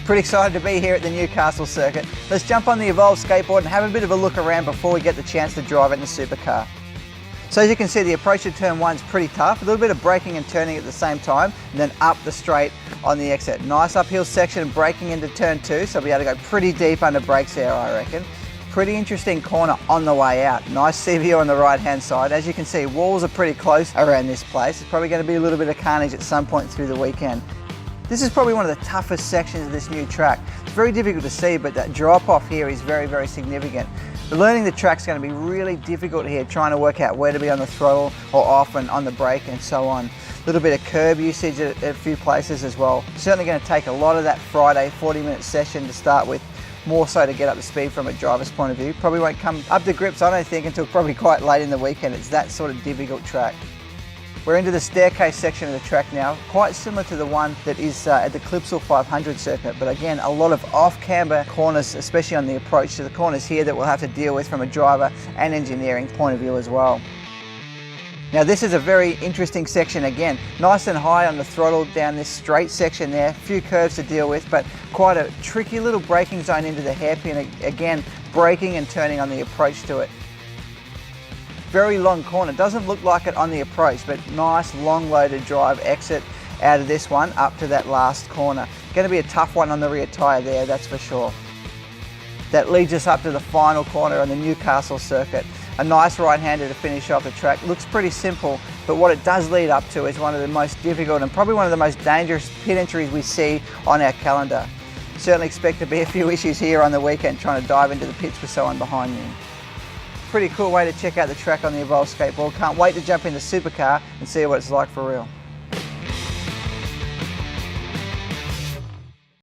Pretty excited to be here at the Newcastle circuit. Let's jump on the Evolve skateboard and have a bit of a look around before we get the chance to drive it in the supercar. So as you can see, the approach to turn 1 is pretty tough, a little bit of braking and turning at the same time, and then up the straight on the exit. Nice uphill section and braking into turn 2, so I'll be able to go pretty deep under brakes there, I reckon. Pretty interesting corner on the way out. Nice sea view on the right hand side. As you can see, walls are pretty close around this place. It's probably going to be a little bit of carnage at some point through the weekend. This is probably one of the toughest sections of this new track. It's very difficult to see, but that drop off here is very, very significant. Learning the track's going to be really difficult here, trying to work out where to be on the throttle or off and on the brake and so on. A little bit of curb usage at a few places as well. Certainly going to take a lot of that Friday 40-minute session to start with, more so to get up to speed from a driver's point of view. Probably won't come up to grips, I don't think, until probably quite late in the weekend. It's that sort of difficult track. We're into the staircase section of the track now, quite similar to the one that is at the Clipsal 500 circuit, but again, a lot of off-camber corners, especially on the approach to the corners here, that we'll have to deal with from a driver and engineering point of view as well. Now this is a very interesting section again, nice and high on the throttle down this straight section there, a few curves to deal with, but quite a tricky little braking zone into the hairpin, again, braking and turning on the approach to it. Very long corner, doesn't look like it on the approach, but nice long loaded drive exit out of this one up to that last corner. Going to be a tough one on the rear tyre there, that's for sure. That leads us up to the final corner on the Newcastle circuit. A nice right-hander to finish off the track. Looks pretty simple, but what it does lead up to is one of the most difficult and probably one of the most dangerous pit entries we see on our calendar. Certainly expect to be a few issues here on the weekend trying to dive into the pits with someone behind me. Pretty cool way to check out the track on the Evolve skateboard. Can't wait to jump in the supercar and see what it's like for real.